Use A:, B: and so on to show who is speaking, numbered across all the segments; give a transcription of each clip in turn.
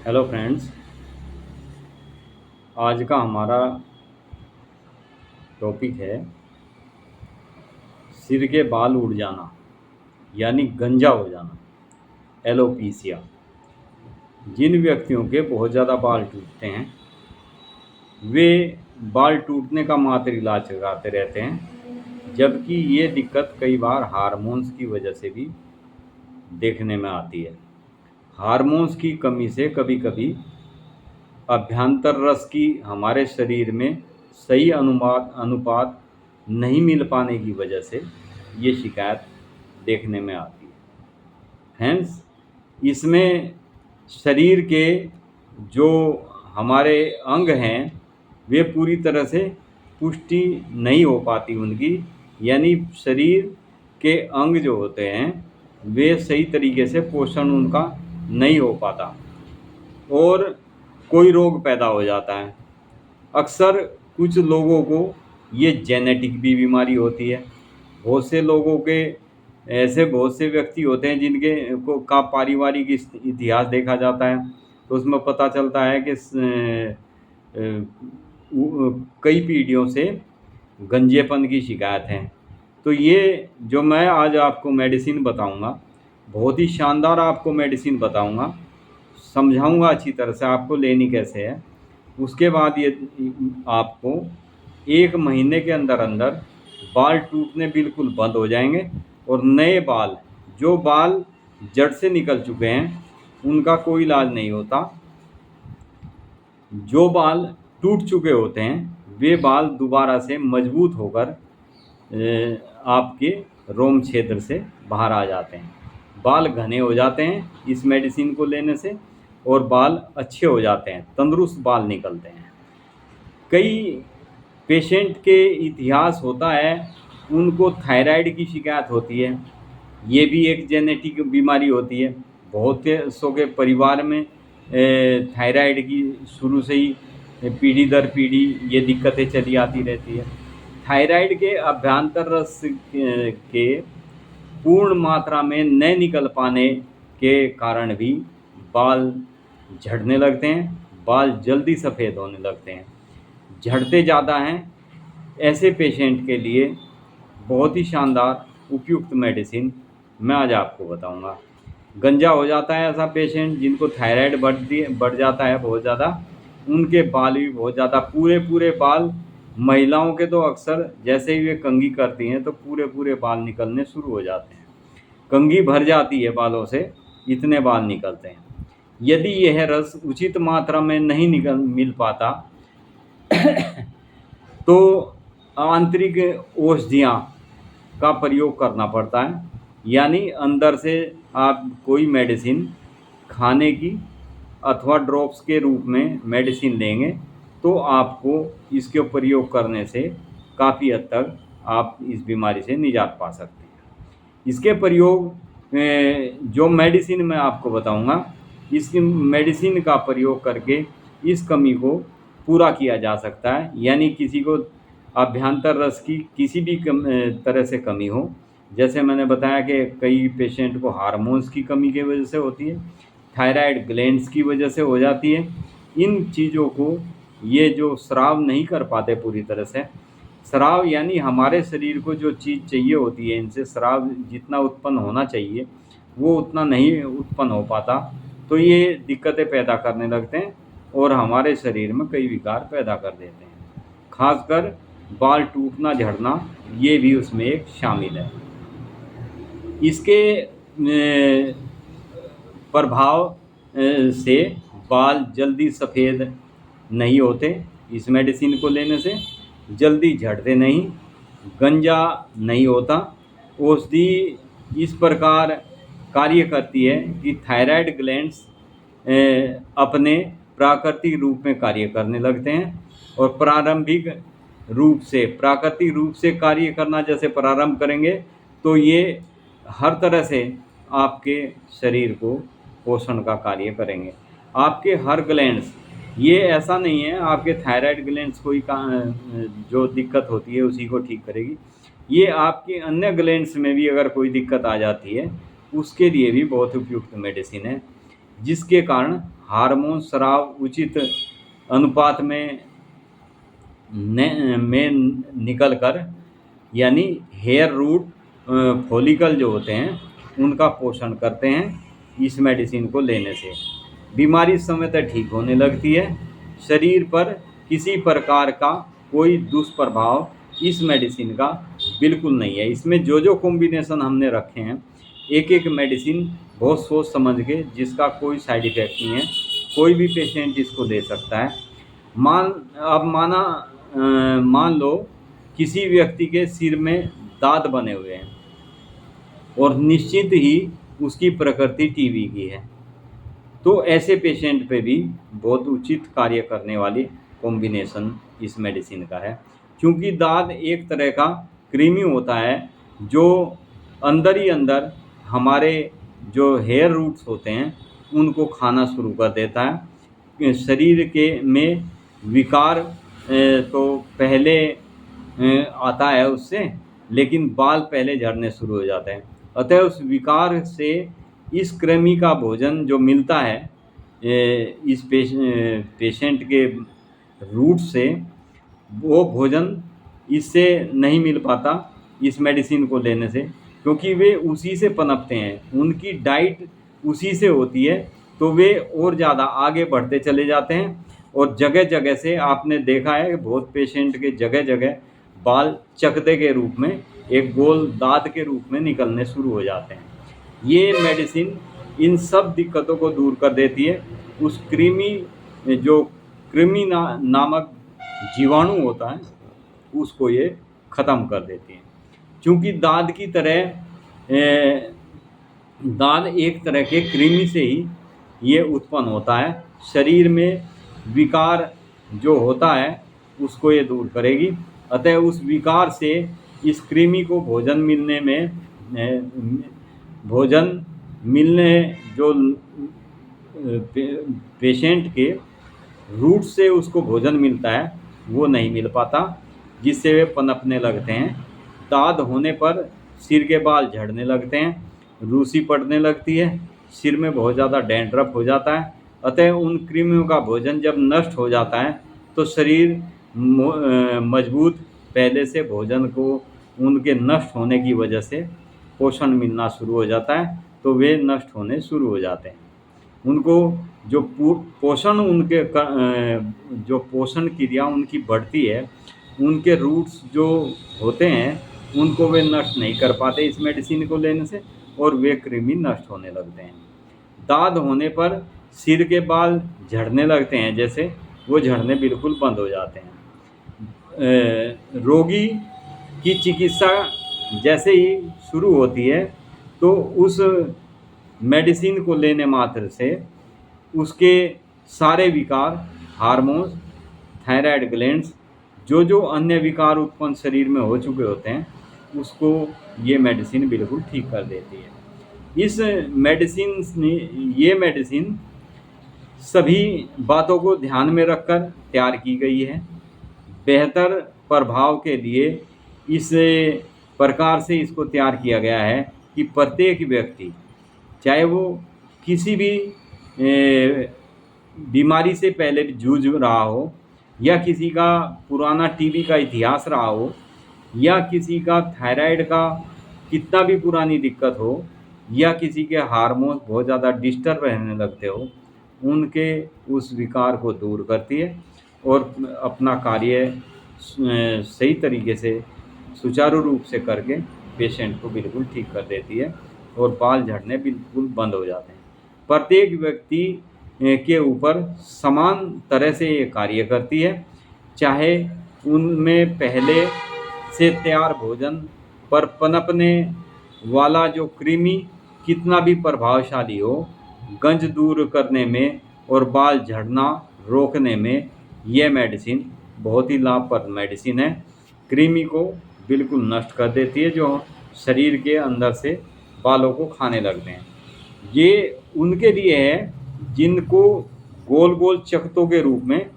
A: Hello friends. आज का हमारा टॉपिक है सिर के बाल उड़ जाना यानी गंजा हो जाना, एलोपीसिया। जिन व्यक्तियों के बहुत ज़्यादा बाल टूटते हैं वे बाल टूटने का मात्र इलाज लगाते रहते हैं, जबकि ये दिक्कत कई बार हार्मोन्स की वजह से भी देखने में आती है। हार्मोन्स की कमी से कभी कभी अभ्यंतर रस की हमारे शरीर में सही अनुपात नहीं मिल पाने की वजह से ये शिकायत देखने में आती है। हैंस इसमें शरीर के जो हमारे अंग हैं वे पूरी तरह से पुष्टि नहीं हो पाती उनकी, यानी शरीर के अंग जो होते हैं वे सही तरीके से पोषण उनका नहीं हो पाता और कोई रोग पैदा हो जाता है। अक्सर कुछ लोगों को ये जेनेटिक भी बीमारी होती है। बहुत से लोगों के ऐसे बहुत से व्यक्ति होते हैं जिनके को का पारिवारिक इतिहास देखा जाता है तो उसमें पता चलता है कि कई पीढ़ियों से गंजेपन की शिकायत है। तो ये जो मैं आज आपको मेडिसिन बताऊंगा, बहुत ही शानदार आपको मेडिसिन बताऊंगा, समझाऊंगा अच्छी तरह से आपको लेनी कैसे है। उसके बाद ये आपको 1 महीने के अंदर अंदर बाल टूटने बिल्कुल बंद हो जाएंगे और नए बाल, जो बाल जड़ से निकल चुके हैं उनका कोई इलाज नहीं होता। जो बाल टूट चुके होते हैं वे बाल दोबारा से मजबूत होकर आपके रोम क्षेत्र से बाहर आ जाते हैं। बाल घने हो जाते हैं इस मेडिसिन को लेने से और बाल अच्छे हो जाते हैं, तंदुरुस्त बाल निकलते हैं। कई पेशेंट के इतिहास होता है उनको थायराइड की शिकायत होती है, ये भी एक जेनेटिक बीमारी होती है। बहुत सौ के परिवार में थायराइड की शुरू से ही पीढ़ी दर पीढ़ी ये दिक्कतें चली आती रहती है। थायराइड के अभ्यंतर रस के पूर्ण मात्रा में न निकल पाने के कारण भी बाल झड़ने लगते हैं, बाल जल्दी सफ़ेद होने लगते हैं, झड़ते ज़्यादा हैं। ऐसे पेशेंट के लिए बहुत ही शानदार उपयुक्त मेडिसिन मैं आज आपको बताऊंगा। गंजा हो जाता है ऐसा पेशेंट जिनको थायराइड बढ़ जाता है बहुत ज़्यादा, उनके बाल भी बहुत ज़्यादा पूरे पूरे बाल, महिलाओं के तो अक्सर जैसे ही वे कंघी करती हैं तो पूरे पूरे बाल निकलने शुरू हो जाते हैं। कंघी भर जाती है बालों से, इतने बाल निकलते हैं। यदि यह रस उचित मात्रा में नहीं मिल पाता तो आंतरिक औषधियाँ का प्रयोग करना पड़ता है, यानी अंदर से आप कोई मेडिसिन खाने की अथवा ड्रॉप्स के रूप में मेडिसिन लेंगे तो आपको इसके प्रयोग करने से काफ़ी हद तक आप इस बीमारी से निजात पा सकते हैं। इसके प्रयोग जो मेडिसिन मैं आपको बताऊंगा, इसकी मेडिसिन का प्रयोग करके इस कमी को पूरा किया जा सकता है। यानी किसी को अभ्यंतर रस की किसी भी तरह से कमी हो, जैसे मैंने बताया कि कई पेशेंट को हार्मोन्स की कमी की वजह से होती है, थायराइड ग्लैंड्स की वजह से हो जाती है। इन चीज़ों को ये जो स्राव नहीं कर पाते पूरी तरह से, स्राव यानी हमारे शरीर को जो चीज़ चाहिए होती है, इनसे स्राव जितना उत्पन्न होना चाहिए वो उतना नहीं उत्पन्न हो पाता, तो ये दिक्कतें पैदा करने लगते हैं और हमारे शरीर में कई विकार पैदा कर देते हैं। खासकर बाल टूटना झड़ना ये भी उसमें एक शामिल है। इसके प्रभाव से बाल जल्दी सफ़ेद नहीं होते, इस मेडिसिन को लेने से जल्दी झड़ते नहीं, गंजा नहीं होता। औषधि इस प्रकार कार्य करती है कि थायराइड ग्लैंड्स अपने प्राकृतिक रूप में कार्य करने लगते हैं और प्राकृतिक रूप से कार्य करना जैसे प्रारंभ करेंगे तो ये हर तरह से आपके शरीर को पोषण का कार्य करेंगे। आपके हर ग्लैंड्स, ये ऐसा नहीं है आपके थायराइड ग्लैंड्स को ही जो दिक्कत होती है उसी को ठीक करेगी, ये आपके अन्य ग्लैंड्स में भी अगर कोई दिक्कत आ जाती है उसके लिए भी बहुत उपयुक्त मेडिसिन है, जिसके कारण हार्मोन स्राव उचित अनुपात में निकल कर, यानी हेयर रूट फॉलिकल जो होते हैं उनका पोषण करते हैं इस मेडिसिन को लेने से। बीमारी समय तक ठीक होने लगती है। शरीर पर किसी प्रकार का कोई दुष्प्रभाव इस मेडिसिन का बिल्कुल नहीं है। इसमें जो जो कॉम्बिनेशन हमने रखे हैं, एक एक मेडिसिन बहुत सोच समझ के, जिसका कोई साइड इफ़ेक्ट नहीं है, कोई भी पेशेंट इसको ले सकता है। मान लो किसी व्यक्ति के सिर में दांत बने हुए हैं और निश्चित ही उसकी प्रकृति टीबी की है, तो ऐसे पेशेंट पे भी बहुत उचित कार्य करने वाली कॉम्बिनेशन इस मेडिसिन का है। क्योंकि दांत एक तरह का कृमि होता है जो अंदर ही अंदर हमारे जो हेयर रूट्स होते हैं उनको खाना शुरू कर देता है। शरीर के में विकार तो पहले आता है उससे, लेकिन बाल पहले झड़ने शुरू हो जाते हैं। अतः उस विकार से इस कृमि का भोजन जो मिलता है इस पेशेंट के रूट से, वो भोजन इससे नहीं मिल पाता इस मेडिसिन को लेने से, क्योंकि वे उसी से पनपते हैं, उनकी डाइट उसी से होती है, तो वे और ज़्यादा आगे बढ़ते चले जाते हैं। और जगह जगह से आपने देखा है कि बहुत पेशेंट के जगह जगह बाल चकते के रूप में, एक गोल दांत के रूप में निकलने शुरू हो जाते हैं। ये मेडिसिन इन सब दिक्कतों को दूर कर देती है। उस कृमि नामक जीवाणु होता है उसको ये ख़त्म कर देती है। क्योंकि दांत की तरह दांत एक तरह के कृमि से ही ये उत्पन्न होता है। शरीर में विकार जो होता है उसको ये दूर करेगी। अतः उस विकार से इस कृमि को भोजन मिलने जो पेशेंट के रूट से उसको भोजन मिलता है वो नहीं मिल पाता, जिससे वे पनपने लगते हैं। दाद होने पर सिर के बाल झड़ने लगते हैं, रूसी पड़ने लगती है, सिर में बहुत ज़्यादा डैंड्रफ हो जाता है। अतः उन कृमियों का भोजन जब नष्ट हो जाता है तो शरीर मजबूत पहले से भोजन को उनके नष्ट होने की वजह से पोषण मिलना शुरू हो जाता है, तो वे नष्ट होने शुरू हो जाते हैं। उनको जो पोषण क्रिया उनकी बढ़ती है, उनके रूट्स जो होते हैं उनको वे नष्ट नहीं कर पाते इस मेडिसिन को लेने से, और वे कृमि नष्ट होने लगते हैं। दाद होने पर सिर के बाल झड़ने लगते हैं, जैसे वो झड़ने बिल्कुल बंद हो जाते हैं। रोगी की चिकित्सा जैसे ही शुरू होती है तो उस मेडिसिन को लेने मात्र से उसके सारे विकार, हार्मोन्स, थायराइड ग्लैंड्स, जो जो अन्य विकार उत्पन्न शरीर में हो चुके होते हैं, उसको ये मेडिसिन बिल्कुल ठीक कर देती है। ये मेडिसिन सभी बातों को ध्यान में रखकर तैयार की गई है। बेहतर प्रभाव के लिए इस प्रकार से इसको तैयार किया गया है कि प्रत्येक व्यक्ति, चाहे वो किसी भी बीमारी से पहले जूझ रहा हो, या किसी का पुराना टीबी का इतिहास रहा हो, या किसी का थायराइड का कितना भी पुरानी दिक्कत हो, या किसी के हार्मोन बहुत ज़्यादा डिस्टर्ब रहने लगते हो, उनके उस विकार को दूर करती है और अपना कार्य सही तरीके से सुचारू रूप से करके पेशेंट को बिल्कुल ठीक कर देती है और बाल झड़ने बिल्कुल बंद हो जाते हैं। प्रत्येक व्यक्ति के ऊपर समान तरह से ये कार्य करती है, चाहे उनमें पहले से तैयार भोजन पर पनपने वाला जो कृमि कितना भी प्रभावशाली हो, गंज दूर करने में और बाल झड़ना रोकने में यह मेडिसिन बहुत ही लाभप्रद मेडिसिन है। कृमि को बिल्कुल नष्ट कर देती है जो शरीर के अंदर से बालों को खाने लगते हैं। ये उनके लिए है जिनको गोल गोल चकत्तों के रूप में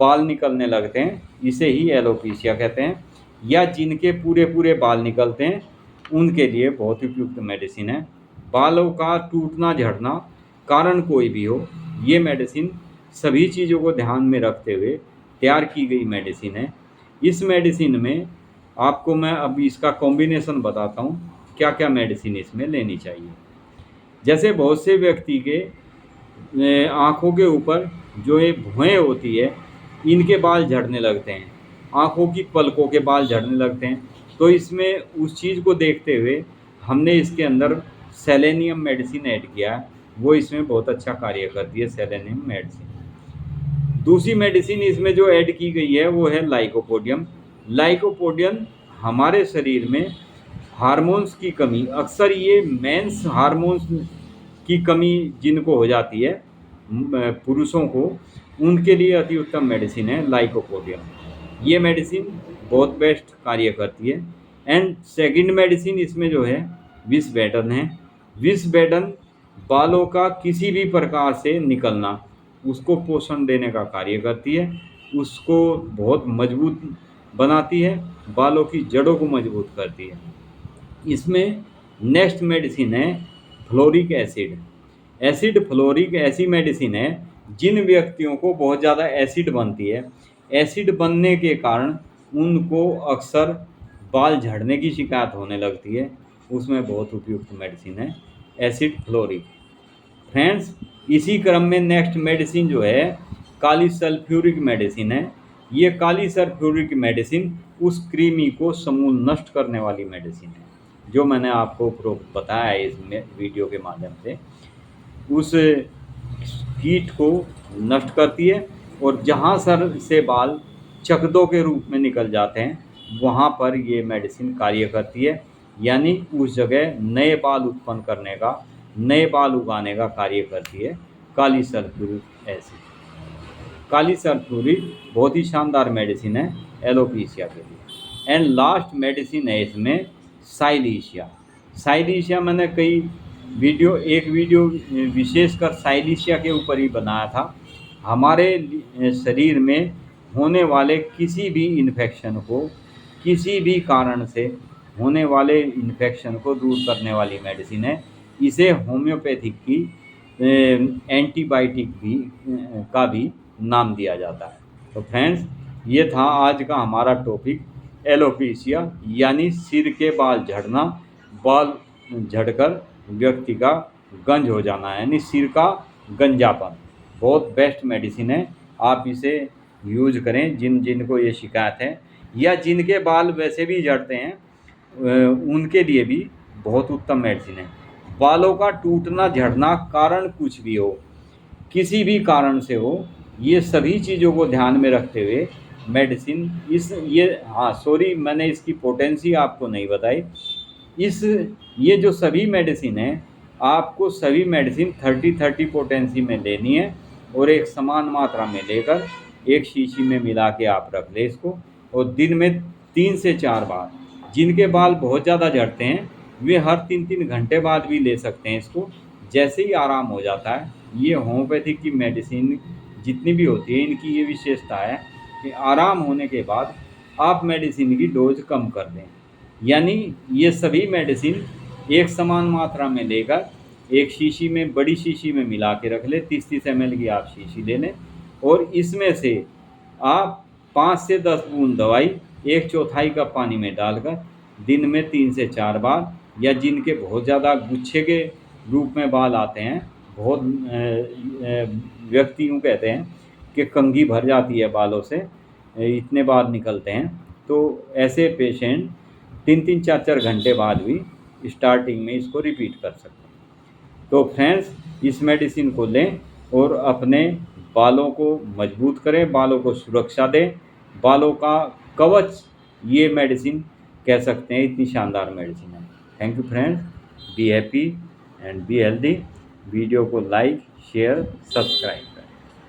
A: बाल निकलने लगते हैं, इसे ही एलोपेशिया कहते हैं, या जिनके पूरे पूरे बाल निकलते हैं, उनके लिए बहुत ही उपयुक्त मेडिसिन है। बालों का टूटना झड़ना कारण कोई भी हो, ये मेडिसिन सभी चीज़ों को ध्यान में रखते हुए तैयार की गई मेडिसिन है। इस मेडिसिन में आपको मैं अभी इसका कॉम्बिनेशन बताता हूँ, क्या क्या मेडिसिन इसमें लेनी चाहिए। जैसे बहुत से व्यक्ति के आँखों के ऊपर जो ये भुएँ होती है, इनके बाल झड़ने लगते हैं, आँखों की पलकों के बाल झड़ने लगते हैं। तो इसमें उस चीज़ को देखते हुए हमने इसके अंदर सेलेनियम मेडिसिन ऐड किया है, वो इसमें बहुत अच्छा कार्य करती है सेलेनियम मेडिसिन। दूसरी मेडिसिन इसमें जो ऐड की गई है वो है लाइकोपोडियम। लाइकोपोडियम हमारे शरीर में हार्मोन्स की कमी, अक्सर ये मेंस हार्मोन्स की कमी जिनको हो जाती है पुरुषों को, उनके लिए अति उत्तम मेडिसिन है लाइकोपोडियम। ये मेडिसिन बहुत बेस्ट कार्य करती है। एंड सेकंड मेडिसिन इसमें जो है विस्बेडन है। विस्बेडन बालों का किसी भी प्रकार से निकलना, उसको पोषण देने का कार्य करती है, उसको बहुत मजबूत बनाती है, बालों की जड़ों को मजबूत करती है। इसमें नेक्स्ट मेडिसिन है फ्लोरिक एसिड। एसिड फ्लोरिक ऐसी मेडिसिन है जिन व्यक्तियों को बहुत ज़्यादा एसिड बनती है, एसिड बनने के कारण उनको अक्सर बाल झड़ने की शिकायत होने लगती है, उसमें बहुत उपयुक्त मेडिसिन है एसिड फ्लोरिक। फ्रेंड्स, इसी क्रम में नेक्स्ट मेडिसिन जो है काली सल्फ्यूरिक मेडिसिन है। ये काली सल्फ्यूरिक मेडिसिन उस कृमि को समूल नष्ट करने वाली मेडिसिन है, जो मैंने आपको बताया है इस वीडियो के माध्यम से। उस कीट को नष्ट करती है और जहाँ सर से बाल चकदों के रूप में निकल जाते हैं, वहाँ पर ये मेडिसिन कार्य करती है, यानी उस जगह नए बाल उत्पन्न करने का, नए बाल उगाने का कार्य करती है काली सल्फ्यूरिक एसिड। काली सल्फ्यूरिक बहुत ही शानदार मेडिसिन है एलोपेशिया के लिए। एंड लास्ट मेडिसिन है इसमें साइलीशिया। साइलीशिया मैंने एक वीडियो विशेषकर साइलीशिया के ऊपर ही बनाया था। हमारे शरीर में होने वाले किसी भी इन्फेक्शन को, किसी भी कारण से होने वाले इन्फेक्शन को दूर करने वाली मेडिसिन है। इसे होम्योपैथिक की एंटीबायोटिक भी का भी नाम दिया जाता है। तो फ्रेंड्स, ये था आज का हमारा टॉपिक एलोपेशिया, यानी सिर के बाल झड़ना, बाल झड़कर व्यक्ति का गंज हो जाना, यानी सिर का गंजापन। बहुत बेस्ट मेडिसिन है, आप इसे यूज करें जिनको ये शिकायत है, या जिनके बाल वैसे भी झड़ते हैं उनके लिए भी बहुत उत्तम मेडिसिन है। बालों का टूटना झड़ना कारण कुछ भी हो, किसी भी कारण से हो, ये सभी चीज़ों को ध्यान में रखते हुए मेडिसिन मैंने इसकी पोटेंसी आपको नहीं बताई। ये जो सभी मेडिसिन है, आपको सभी मेडिसिन 30-30 पोटेंसी में लेनी है और एक समान मात्रा में लेकर एक शीशी में मिला के आप रख लें इसको, और दिन में 3 से 4 बार। जिनके बाल बहुत ज़्यादा झड़ते हैं वे हर 3-3 घंटे बाद भी ले सकते हैं इसको, जैसे ही आराम हो जाता है। ये होम्योपैथिक की मेडिसिन जितनी भी होती है, इनकी ये विशेषता है कि आराम होने के बाद आप मेडिसिन की डोज कम कर दें, यानी ये सभी मेडिसिन एक समान मात्रा में लेकर एक शीशी में, बड़ी शीशी में मिला के रख लें। 30-30 ml की आप शीशी ले लें और इसमें से आप 5 से 10 बूंद दवाई 1/4 कप पानी में डालकर दिन में 3 से 4 बार, या जिनके बहुत ज़्यादा गुच्छे के रूप में बाल आते हैं, बहुत व्यक्ति यूँ कहते हैं कि कंघी भर जाती है बालों से, इतने बाल निकलते हैं, तो ऐसे पेशेंट 3-3, 4-4 घंटे बाद भी स्टार्टिंग में इसको रिपीट कर सकते हैं। तो फ्रेंड्स, इस मेडिसिन को लें और अपने बालों को मजबूत करें, बालों को सुरक्षा दें, बालों का कवच ये मेडिसिन कह सकते हैं, इतनी शानदार मेडिसिन है। Thank you friends, be happy and be healthy. Video को लाइक, शेयर, सब्सक्राइब।